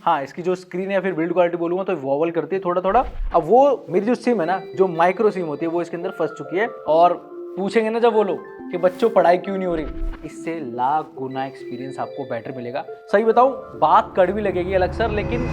हाँ, इसकी जो स्क्रीन या फिर बिल्ड क्वालिटी बोलूंगा तो वॉवल करती है थोड़ा थोड़ा। अब वो मेरी जो सिम है ना, जो माइक्रो सिम होती है, वो इसके अंदर फंस चुकी है। और पूछेंगे ना जब वो लोग कि बच्चों पढ़ाई क्यों नहीं हो रही, इससे लाख गुना एक्सपीरियंस आपको बेटर मिलेगा। सही बताऊं, बात कड़वी लगेगी अलग सर, लेकिन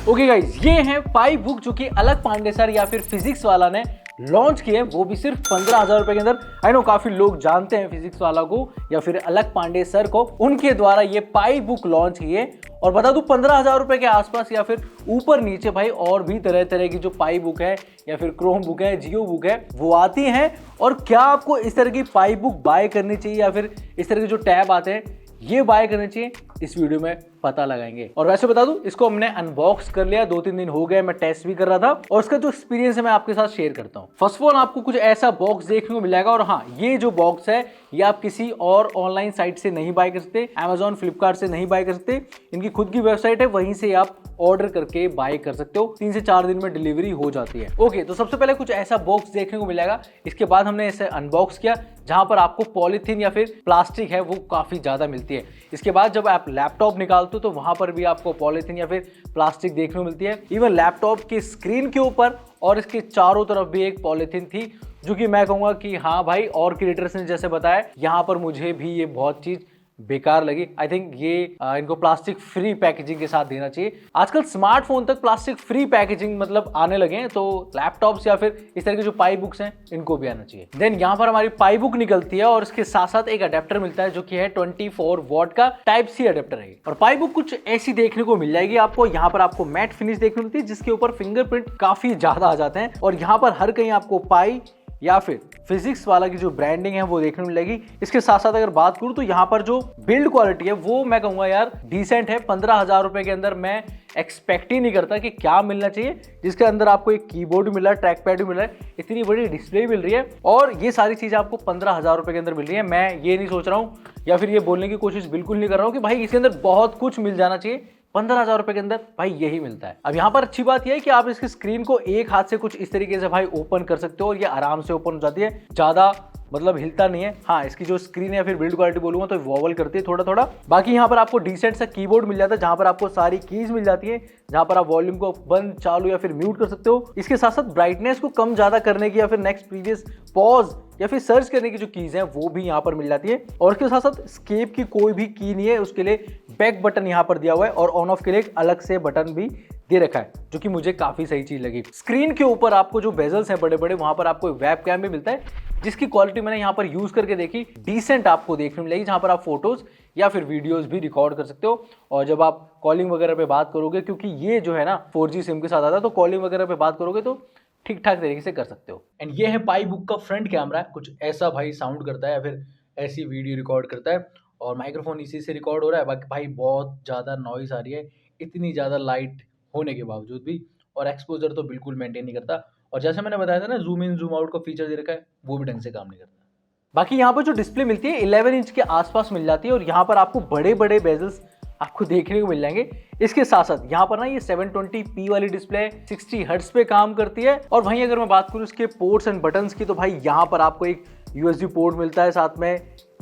ओके गाइस, ये है पाई बुक जो कि अलग पांडे सर या फिर फिजिक्स वाला ने लॉन्च किए, वो भी सिर्फ 15,000 रुपए के अंदर। आई नो काफी लोग जानते हैं फिजिक्स वाला को या फिर अलग पांडे सर को, उनके द्वारा ये पाई बुक लॉन्च की है। और बता दूं 15,000 रुपए के आसपास या फिर ऊपर नीचे भाई और भी तरह तरह की जो पाई बुक है या फिर क्रोम बुक है, जियो बुक है, वो आती हैं। और क्या आपको इस तरह की पाई बुक बाय करनी चाहिए या फिर इस तरह के जो टैब आते हैं ये बाय करने चाहिए, इस वीडियो में पता लगाएंगे। और वैसे बता दूं, इसको हमने अनबॉक्स कर लिया, 2-3 दिन हो गए, मैं टेस्ट भी कर रहा था और उसका जो एक्सपीरियंस है मैं आपके साथ शेयर करता हूं। फर्स्ट ऑफ ऑल आपको कुछ ऐसा बॉक्स देखने को मिलेगा। और हाँ, ये जो बॉक्स है ये आप किसी और ऑनलाइन साइट से नहीं बाय कर सकते, Amazon, फ्लिपकार्ट से नहीं बाय कर सकते। इनकी खुद की वेबसाइट है, वहीं से आप ऑर्डर करके बाय कर सकते हो। 3 से 4 दिन में डिलीवरी हो जाती है। ओके, तो सबसे पहले कुछ ऐसा बॉक्स देखने को मिलेगा। इसके बाद हमने इसे अनबॉक्स किया, जहां पर आपको पॉलीथीन या फिर प्लास्टिक है वो काफी ज्यादा मिलती है। इसके बाद जब आप लैपटॉप निकालते हो तो वहां पर भी आपको पॉलीथीन या फिर प्लास्टिक देखने को मिलती है। इवन लैपटॉप की स्क्रीन के ऊपर और इसके चारों तरफ भी एक पॉलीथीन थी, जो कि मैं कहूंगा कि हाँ भाई, और क्रिएटर्स ने जैसे बताया, यहाँ पर मुझे भी ये बहुत चीज बेकार लगी। आई थिंक ये इनको प्लास्टिक फ्री पैकेजिंग के साथ देना चाहिए। आजकल स्मार्टफोन तक प्लास्टिक फ्री पैकेजिंग मतलब आने लगे हैं, तो लैपटॉप्स या फिर इस तरह के जो पाई बुक्स हैं इनको भी आना चाहिए। देन यहाँ पर हमारी पाई बुक निकलती है और इसके साथ साथ एक अडेप्टर मिलता है, जो कि है 24 वॉट का टाइप सी अडेप्टर है। और पाई बुक कुछ ऐसी देखने को मिल जाएगी आपको। यहाँ पर आपको मैट फिनिश देखने को मिलती है, जिसके ऊपर फिंगरप्रिंट काफी ज्यादा आ जाते हैं। और यहाँ पर हर कहीं आपको पाई या फिर फिजिक्स वाला की जो ब्रांडिंग है वो देखने को मिलेगी। इसके साथ साथ अगर बात करूं तो यहाँ पर जो बिल्ड क्वालिटी है वो मैं कहूंगा यार डिसेंट है। 15,000 रुपए के अंदर मैं एक्सपेक्ट ही नहीं करता कि क्या मिलना चाहिए, जिसके अंदर आपको एक कीबोर्ड मिला है, ट्रैक पैड भी मिला है, इतनी बड़ी डिस्प्ले मिल रही है, और ये सारी चीजें आपको 15,000 रुपए के अंदर मिल रही है। मैं ये नहीं सोच रहा हूँ या फिर ये बोलने की कोशिश बिल्कुल नहीं कर रहा हूँ कि भाई इसके अंदर बहुत कुछ मिल जाना चाहिए। 15,000 रुपए के अंदर भाई यही मिलता है। अब यहाँ पर अच्छी बात यह है कि आप इसकी स्क्रीन को एक हाथ से कुछ इस तरीके से भाई ओपन कर सकते हो और ये आराम से ओपन हो जाती है, ज्यादा मतलब हिलता नहीं है। हाँ, इसकी जो स्क्रीन है या फिर बिल्ड क्वालिटी बोलूंगा तो वॉवल करती है थोड़ा थोड़ा। बाकी यहाँ पर आपको डिसेंट सा कीबोर्ड मिल जाता है, जहां पर आपको सारी कीज मिल जाती है, जहां पर आप वॉल्यूम को बंद, चालू या फिर म्यूट कर सकते हो। इसके साथ साथ ब्राइटनेस को कम ज्यादा करने की या फिर नेक्स्ट, प्रीवियस, पॉज या फिर सर्च करने की जो कीज हैं वो भी यहाँ पर मिल जाती है। और इसके साथ साथ स्केप की कोई भी की नहीं है, उसके लिए बैक बटन यहाँ पर दिया हुआ है और ऑन ऑफ के लिए एक अलग से बटन भी दे रखा है, जो कि मुझे काफी सही चीज लगी। स्क्रीन के ऊपर आपको जो बेजल्स हैं बड़े बड़े, वहां पर आपको वेब कैम भी मिलता है, जिसकी क्वालिटी मैंने यहाँ पर यूज करके देखी, डिसेंट आपको देखने मिलेगी, जहां पर आप फोटोज या फिर वीडियोस भी रिकॉर्ड कर सकते हो। और जब आप कॉलिंग वगैरह पे बात करोगे, क्योंकि ये जो है ना 4G सिम के साथ आता है, तो कॉलिंग वगैरह पे बात करोगे तो ठीक ठाक तरीके से कर सकते हो। एंड ये है पाई बुक का फ्रंट कैमरा, कुछ ऐसा भाई साउंड करता है या फिर ऐसी वीडियो रिकॉर्ड करता है। और माइक्रोफोन इसी से रिकॉर्ड हो रहा है। बाकी भाई बहुत ज़्यादा नॉइस आ रही है, इतनी ज़्यादा लाइट होने के बावजूद भी। और एक्सपोजर तो बिल्कुल मेंटेन नहीं करता। और जैसे मैंने बताया था ना, जूम इन जूम आउट का फीचर दे रखा है, वो भी ढंग से काम नहीं करता। बाकी यहाँ पर जो डिस्प्ले मिलती है 11 इंच के आसपास मिल जाती है, और यहाँ पर आपको बड़े बड़े बेजल्स आपको देखने को मिल जाएंगे। इसके साथ साथ यहाँ पर ना ये 720p वाली डिस्प्ले 60 हर्ट्ज पे काम करती है। और वहीं अगर मैं बात करूँ इसके पोर्ट्स एंड बटन्स की, तो भाई यहाँ पर आपको एक USB पोर्ट मिलता है, साथ में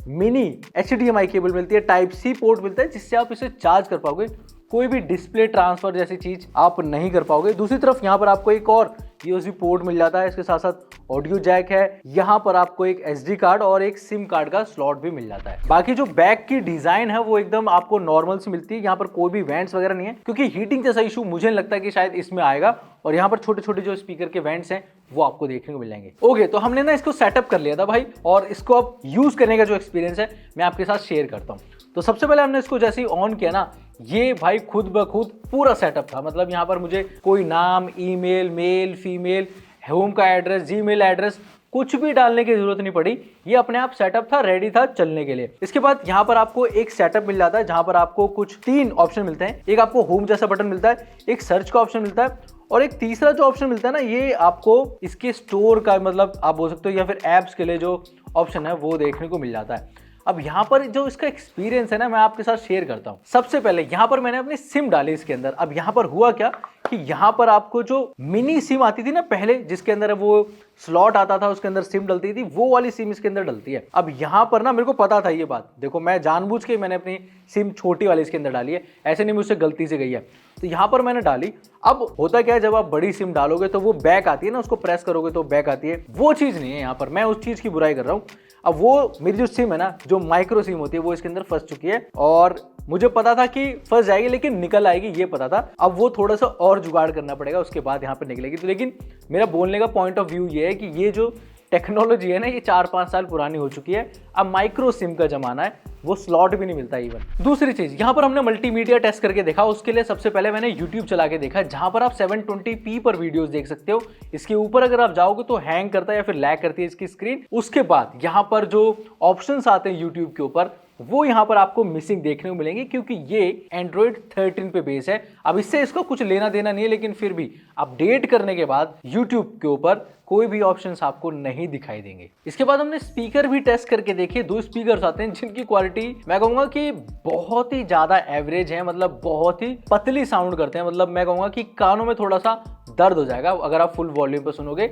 मिनी HDMI केबल मिलती है, टाइप C पोर्ट मिलता है, जिससे आप इसे चार्ज कर पाओगे। कोई भी डिस्प्ले ट्रांसफर जैसी चीज आप नहीं कर पाओगे। दूसरी तरफ यहाँ पर आपको एक और USB पोर्ट मिल जाता है, इसके साथ साथ ऑडियो जैक है। यहाँ पर आपको एक SD कार्ड और एक सिम कार्ड का स्लॉट भी मिल जाता है। बाकी जो बैक की डिजाइन है वो एकदम आपको नॉर्मल से मिलती है। यहाँ पर कोई भी वेंट्स वगैरह नहीं है, क्योंकि हीटिंग जैसा इशू मुझे नहीं लगता कि शायद इसमें आएगा। और यहाँ पर छोटे छोटे जो स्पीकर के वेंट्स हैं वो आपको देखने को मिल जाएंगे। ओके, तो हमने ना इसको सेटअप कर लिया था भाई, और इसको अब यूज करने का जो एक्सपीरियंस है मैं आपके साथ शेयर करता हूँ। तो सबसे पहले हमने इसको जैसे ही ऑन किया ना, ये भाई खुद ब खुद पूरा सेटअप था। मतलब यहाँ पर मुझे कोई नाम, ईमेल, मेल, फीमेल, होम का एड्रेस, जीमेल एड्रेस कुछ भी डालने की जरूरत नहीं पड़ी। ये अपने आप सेटअप था, रेडी था चलने के लिए। इसके बाद यहाँ पर आपको एक सेटअप मिल जाता है, जहां पर आपको कुछ 3 ऑप्शन मिलते हैं। एक आपको होम जैसा बटन मिलता है, एक सर्च का ऑप्शन मिलता है, और एक तीसरा जो ऑप्शन मिलता है ना, ये आपको इसके स्टोर का मतलब आप बोल सकते हो, या फिर एप्स के लिए जो ऑप्शन है वो देखने को मिल जाता है। अब यहाँ पर जो इसका एक्सपीरियंस है ना, मैं आपके साथ शेयर करता हूँ। सबसे पहले यहाँ पर मैंने अपनी सिम डाली इसके अंदर। अब यहाँ पर हुआ क्या कि यहाँ पर आपको जो मिनी सिम आती थी ना पहले, जिसके अंदर वो स्लॉट आता था, उसके अंदर सिम डलती थी, वो वाली सिम इसके अंदर डलती है। अब यहाँ पर ना मेरे को पता था ये बात, देखो मैं जानबूझ के मैंने अपनी सिम छोटी वाली इसके अंदर डाली है, ऐसे नहीं मुझसे गलती से गई है। तो यहाँ पर मैंने डाली। अब होता क्या है, जब आप बड़ी सिम डालोगे तो वो बैक आती है ना, उसको प्रेस करोगे तो बैक आती है, वो चीज़ नहीं है यहाँ पर। मैं उस चीज़ की बुराई कर रहा हूँ। अब वो मेरी जो सिम है ना, जो माइक्रो सिम होती है, वो इसके अंदर फंस चुकी है और मुझे पता था कि फंस जाएगी लेकिन निकल आएगी, ये पता था। अब वो थोड़ा सा और जुगाड़ करना पड़ेगा, उसके बाद यहाँ पे निकलेगी। तो लेकिन मेरा बोलने का पॉइंट ऑफ व्यू ये है कि ये जो टेक्नोलॉजी है ना, ये 4-5 साल पुरानी हो चुकी है। अब माइक्रो सिम का जमाना है, वो स्लॉट भी नहीं मिलता इवन। दूसरी चीज, यहाँ पर हमने मल्टीमीडिया टेस्ट करके देखा। उसके लिए सबसे पहले मैंने YouTube चला के देखा, जहां पर आप 720p पर वीडियोस देख सकते हो। इसके ऊपर अगर आप जाओगे तो हैंग करता है या फिर लैग करती है इसकी स्क्रीन। उसके बाद यहाँ पर जो ऑप्शंस आते हैं YouTube के ऊपर, वो यहाँ पर आपको मिसिंग देखने को मिलेंगे, क्योंकि ये Android 13 पे बेस है। अब इससे इसको कुछ लेना देना नहीं है, लेकिन फिर भी अपडेट करने के बाद YouTube के ऊपर कोई भी ऑप्शंस आपको नहीं दिखाई देंगे। इसके बाद हमने स्पीकर भी टेस्ट करके देखे। 2 स्पीकर्स आते हैं जिनकी क्वालिटी मैं कहूंगा कि बहुत ही ज्यादा एवरेज है, मतलब बहुत ही पतली साउंड करते हैं। मतलब मैं कहूंगा कि कानों में थोड़ा सा दर्द हो जाएगा अगर आप फुल वॉल्यूम पर सुनोगे।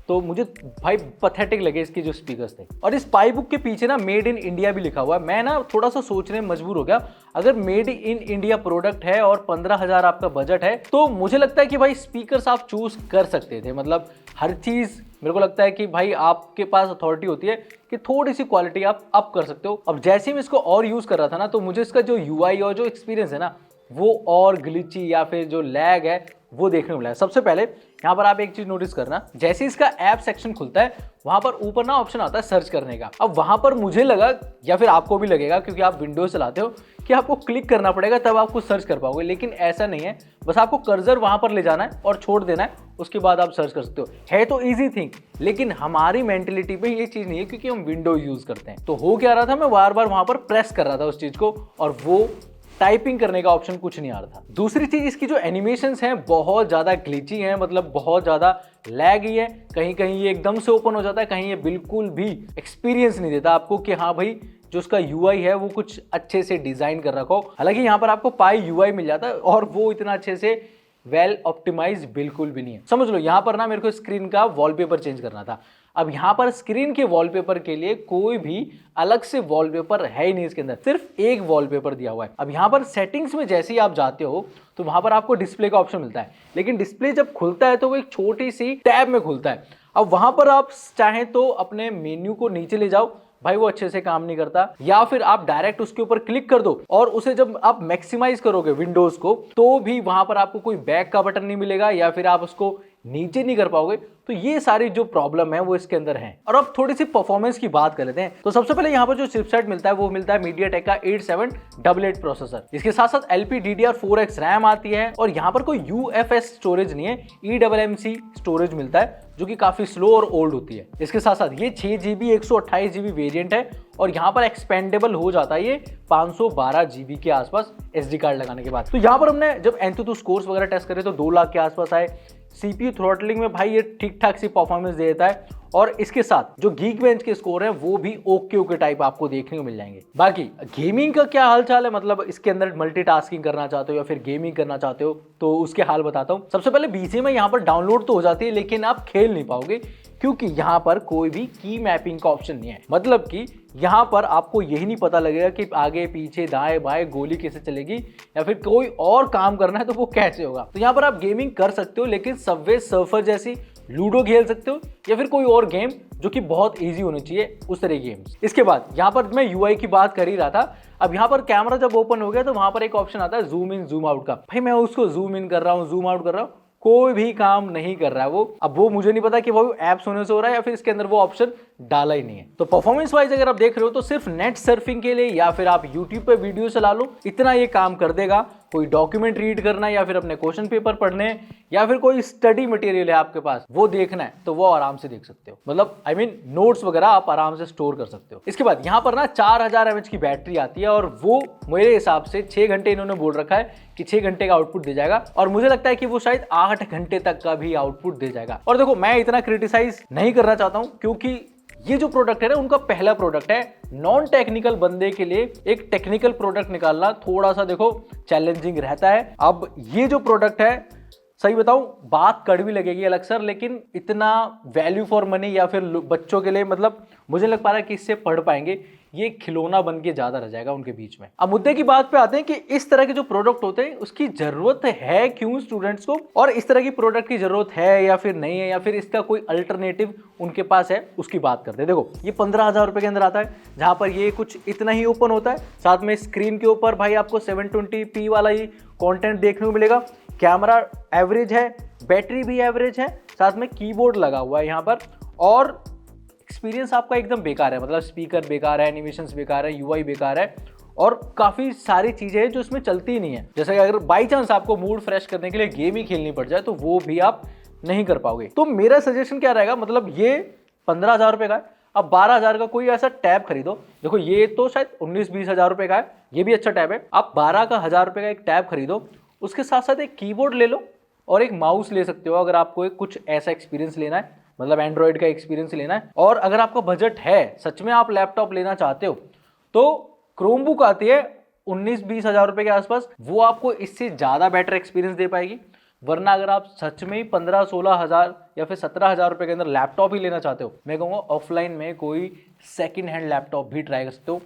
तो मुझे भाई पैथेटिक लगे इसके जो स्पीकर्स थे। और इस पाई बुक के पीछे ना मेड इन इंडिया भी लिखा हुआ है। मैं ना थोड़ा सा सोचने में मजबूर हो गया, अगर मेड इन इंडिया प्रोडक्ट है और 15,000 आपका बजट है, तो मुझे लगता है कि भाई स्पीकर्स आप चूज कर सकते थे। मतलब हर चीज मेरे को लगता है कि भाई आपके पास अथॉरिटी होती है कि थोड़ी सी क्वालिटी आप अप कर सकते हो। अब जैसे ही मैं इसको और यूज कर रहा था ना, तो मुझे इसका जो UI और जो एक्सपीरियंस है ना, वो और ग्लिची या फिर जो लैग है वो देखने को मिला है। सबसे पहले यहाँ पर आप एक चीज नोटिस करना, जैसे इसका ऐप सेक्शन खुलता है, वहां पर ऊपर ना ऑप्शन आता है सर्च करने का। अब वहां पर मुझे लगा, या फिर आपको भी लगेगा क्योंकि आप विंडोज चलाते हो, कि आपको क्लिक करना पड़ेगा तब आपको सर्च कर पाओगे, लेकिन ऐसा नहीं है। बस आपको कर्सर वहां पर ले जाना है और छोड़ देना है, उसके बाद आप सर्च कर सकते हो। है तो इजी थिंग, लेकिन हमारी मेंटेलिटी पे ये चीज नहीं है, क्योंकि हम विंडो यूज करते हैं। तो हो क्या रहा था, मैं बार बार वहां पर प्रेस कर रहा था उस चीज को, और वो टाइपिंग करने का ऑप्शन कुछ नहीं आ रहा था। दूसरी चीज, इसकी जो एनिमेशंस हैं बहुत ज्यादा ग्लिची हैं, मतलब बहुत ज्यादा लैग ही है। कहीं कहीं ये एकदम से ओपन हो जाता है, कहीं ये बिल्कुल भी एक्सपीरियंस नहीं देता आपको कि हाँ भाई जो उसका UI है वो कुछ अच्छे से डिजाइन कर रखा हो। हालांकि यहाँ पर आपको पाई UI मिल जाता है, और वो इतना अच्छे से वेल ऑप्टिमाइज बिल्कुल भी नहीं है। समझ लो, यहाँ पर ना मेरे को स्क्रीन का वॉलपेपर चेंज करना था। अब यहाँ पर स्क्रीन के वॉलपेपर के लिए कोई भी अलग से वॉलपेपर है ही नहीं, इसके अंदर सिर्फ एक वॉलपेपर दिया हुआ है। अब यहाँ पर सेटिंग्स में जैसे ही आप जाते हो तो वहां पर आपको डिस्प्ले का ऑप्शन मिलता है, लेकिन डिस्प्ले जब खुलता है तो वो एक छोटी सी टैब में खुलता है। अब वहां पर आप चाहें तो अपने मेन्यू को नीचे ले जाओ, भाई वो अच्छे से काम नहीं करता, या फिर आप डायरेक्ट उसके ऊपर क्लिक कर दो और उसे जब आप मैक्सिमाइज करोगे विंडोज को, तो भी वहां पर आपको कोई बैक का बटन नहीं मिलेगा, या फिर आप उसको नीचे नहीं कर पाओगे। तो ये सारी जो प्रॉब्लम है वो इसके अंदर है। और अब थोड़ी सी परफॉर्मेंस की बात कर लेते हैं। तो सबसे पहले यहाँ पर जो चिपसेट मिलता है वो मिलता है MediaTek का 8788 प्रोसेसर। इसके साथ साथ LPDDR4X रैम आती है, और यहाँ पर कोई UFS स्टोरेज नहीं है, eMMC स्टोरेज मिलता है, जो कि काफी स्लो और ओल्ड होती है। इसके साथ साथ ये 6GB 128GB वेरिएंट है, और यहाँ पर एक्सपेंडेबल हो जाता है ये 512GB के आसपास SD कार्ड लगाने के बाद। तो यहाँ पर हमने जब Antutu स्कोर्स वगैरह टेस्ट करे तो 2 लाख के आसपास आए। CPU थ्रॉटलिंग में भाई ये ठीक ठाक सी परफॉर्मेंस देता है, और इसके साथ जो Geekbench के स्कोर है वो भी ओके टाइप आपको देखने को मिल जाएंगे। बाकी गेमिंग का क्या हालचाल है, मतलब इसके अंदर मल्टीटास्किंग करना चाहते हो या फिर गेमिंग करना चाहते हो, तो उसके हाल बताता हूँ। सबसे पहले BGMI यहाँ पर डाउनलोड तो हो जाती है, लेकिन आप खेल नहीं पाओगे, क्योंकि यहाँ पर कोई भी की मैपिंग का ऑप्शन नहीं है। मतलब कि यहाँ पर आपको यही नहीं पता लगेगा कि आगे पीछे दाएं बाएं गोली कैसे चलेगी, या फिर कोई और काम करना है तो वो कैसे होगा। तो यहाँ पर आप गेमिंग कर सकते हो, लेकिन सबवे सर्फर जैसी लूडो खेल सकते हो, या फिर कोई और गेम जो कि बहुत इजी होनी चाहिए, उस तरह की गेम्स। इसके बाद यहाँ पर मैं UI की बात कर ही रहा था। अब यहाँ पर कैमरा जब ओपन हो गया तो वहां पर एक ऑप्शन आता है जूम इन जूम आउट का। भाई मैं उसको जूम इन कर रहा हूँ, जूम आउट कर रहा हूँ, कोई भी काम नहीं कर रहा है वो। अब वो मुझे नहीं पता कि वो ऐप्स होने से हो रहा है या फिर इसके अंदर वो ऑप्शन डाला ही नहीं है। तो परफॉर्मेंस वाइज अगर आप देख रहे हो तो सिर्फ नेट सर्फिंग के लिए या फिर आप यूट्यूब पे वीडियो चला लो, इतना ये काम कर देगा। कोई डॉक्यूमेंट रीड करना है या फिर अपने क्वेश्चन पेपर पढ़ने या फिर कोई स्टडी मटेरियल है आपके पास वो देखना है तो वो आराम से देख सकते हो। मतलब आई मीन नोट्स वगैरह आप आराम से स्टोर कर सकते हो। इसके बाद यहाँ पर ना 4000 mAh की बैटरी आती है, और वो मेरे हिसाब से 6 घंटे इन्होंने बोल रखा है कि 6 घंटे का आउटपुट दे जाएगा, और मुझे लगता है कि वो शायद 8 घंटे तक का भी आउटपुट दे जाएगा। और देखो मैं इतना क्रिटिसाइज नहीं करना चाहता हूँ, क्योंकि ये जो प्रोडक्ट है ना उनका पहला प्रोडक्ट है। नॉन टेक्निकल बंदे के लिए एक टेक्निकल प्रोडक्ट निकालना थोड़ा सा देखो चैलेंजिंग रहता है। अब ये जो प्रोडक्ट है, सही बताऊं बात कड़वी लगेगी अलग सर, लेकिन इतना वैल्यू फॉर मनी या फिर बच्चों के लिए मतलब मुझे लग पा रहा है कि इससे पढ़ पाएंगे, ये खिलौना बन के ज्यादा रह जाएगा उनके बीच में। अब मुद्दे की बात पे आते हैं कि इस तरह के जो प्रोडक्ट होते हैं उसकी जरूरत है क्यों स्टूडेंट्स को, और इस तरह की प्रोडक्ट की जरूरत है या फिर नहीं है, या फिर इसका कोई अल्टरनेटिव उनके पास है, उसकी बात करते हैं। देखो ये 15,000 रुपए के अंदर आता है, जहां पर ये कुछ इतना ही ओपन होता है, साथ में स्क्रीन के ऊपर भाई आपको 720p वाला ही कंटेंट देखने को मिलेगा, कैमरा एवरेज है, बैटरी भी एवरेज है, साथ में कीबोर्ड लगा हुआ है यहाँ पर, और एक्सपीरियंस आपका एकदम बेकार है, मतलब स्पीकर बेकार है, एनिमेशंस बेकार है, यूआई बेकार है, और काफ़ी सारी चीज़ें हैं जो इसमें चलती ही नहीं है। जैसे कि अगर बाई चांस आपको मूड फ्रेश करने के लिए गेम ही खेलनी पड़ जाए तो वो भी आप नहीं कर पाओगे। तो मेरा सजेशन क्या रहेगा, मतलब ये 15,000 रुपये का है, अब 12,000 का कोई ऐसा टैब खरीदो। देखो ये तो शायद 19-20 हज़ार रुपये का है, ये भी अच्छा टैब है। आप 12,000 रुपये का एक टैब खरीदो, उसके साथ साथ एक कीबोर्ड ले लो और एक माउस ले सकते हो अगर आपको कुछ ऐसा एक्सपीरियंस लेना है, मतलब एंड्रॉयड का एक्सपीरियंस लेना है। और अगर आपका बजट है, सच में आप लैपटॉप लेना चाहते हो, तो क्रोमबुक आती है 19-20 हज़ार रुपये के आसपास, वो आपको इससे ज़्यादा बेटर एक्सपीरियंस दे पाएगी। वरना अगर आप सच में ही 15-16 हज़ार या फिर 17 हज़ार रुपये के अंदर लैपटॉप ही लेना चाहते हो, मैं कहूँगा ऑफलाइन में कोई सेकेंड हैंड लैपटॉप भी ट्राई कर सकते हो,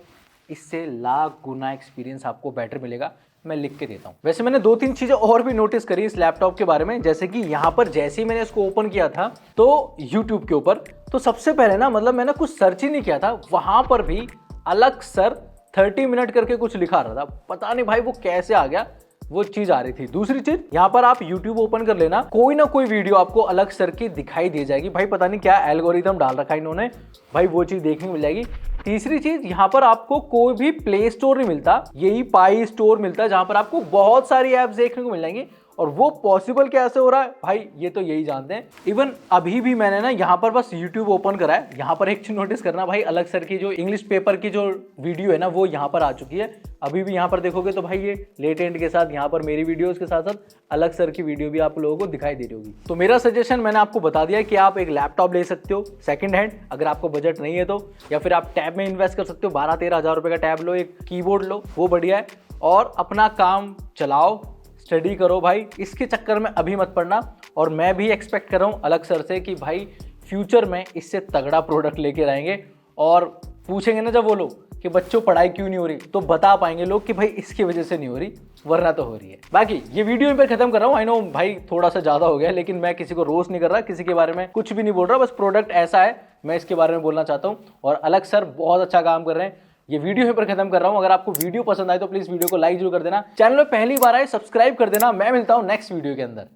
इससे लाख गुना एक्सपीरियंस आपको बेटर मिलेगा, मैं लिख के देता हूँ। वैसे मैंने 2-3 चीजें और भी नोटिस करी इस लैपटॉप के बारे में, जैसे कि यहाँ पर जैसे ही मैंने इसको ओपन किया था तो YouTube के ऊपर, तो सबसे पहले ना मतलब मैंने कुछ सर्च ही नहीं किया था, वहां पर भी अलग सर 30 मिनट करके कुछ लिखा रहा था, पता नहीं भाई वो कैसे आ गया, वो चीज आ रही थी। दूसरी चीज, यहाँ पर आप YouTube ओपन कर लेना, कोई ना कोई वीडियो आपको अलग सर की दिखाई दे जाएगी, भाई पता नहीं क्या एल्गोरिथम डाल रखा है इन्होंने, भाई वो चीज देखने को मिल जाएगी। तीसरी चीज, यहाँ पर आपको कोई भी प्ले स्टोर नहीं मिलता, यही पाई स्टोर मिलता है, जहां पर आपको बहुत सारी ऐप्स देखने को मिल जाएंगी, और वो पॉसिबल कैसे हो रहा है भाई ये तो यही जानते हैं। इवन अभी भी मैंने ना यहाँ पर बस YouTube ओपन करा है, यहाँ पर एक चीज नोटिस करना भाई, अलग सर की जो इंग्लिश पेपर की जो वीडियो है ना वो यहाँ पर आ चुकी है। अभी भी यहाँ पर देखोगे तो भाई ये लेटेंट के साथ यहाँ पर मेरी वीडियोस के साथ साथ अलग सर की वीडियो भी आप लोगों को दिखाई दे रही होगी। तो मेरा सजेशन मैंने आपको बता दिया कि आप एक लैपटॉप ले सकते हो सेकंड हैंड, अगर आपको बजट नहीं है तो, या फिर आप टैब में इन्वेस्ट कर सकते हो, 12-13 हज़ार रुपये का टैब लो, एक कीबोर्ड लो, वो बढ़िया है, और अपना काम चलाओ, स्टडी करो भाई, इसके चक्कर में अभी मत पड़ना। और मैं भी एक्सपेक्ट कर रहा हूँ अलग सर से कि भाई फ्यूचर में इससे तगड़ा प्रोडक्ट लेके आएंगे, और पूछेंगे ना जब वो लोग कि बच्चों पढ़ाई क्यों नहीं हो रही, तो बता पाएंगे लोग कि भाई इसकी वजह से नहीं हो रही, वरना तो हो रही है। बाकी ये वीडियो पर खत्म कर रहा हूँ, आई नो भाई थोड़ा सा ज़्यादा हो गया, लेकिन मैं किसी को रोस्ट नहीं कर रहा, किसी के बारे में कुछ भी नहीं बोल रहा, बस प्रोडक्ट ऐसा है मैं इसके बारे में बोलना चाहता हूँ, और अलग सर बहुत अच्छा काम कर रहे हैं। ये वीडियो यहीं पर खत्म कर रहा हूं। अगर आपको वीडियो पसंद आए तो प्लीज वीडियो को लाइक जरूर कर देना, चैनल में पहली बार आए सब्सक्राइब कर देना। मैं मिलता हूं नेक्स्ट वीडियो के अंदर।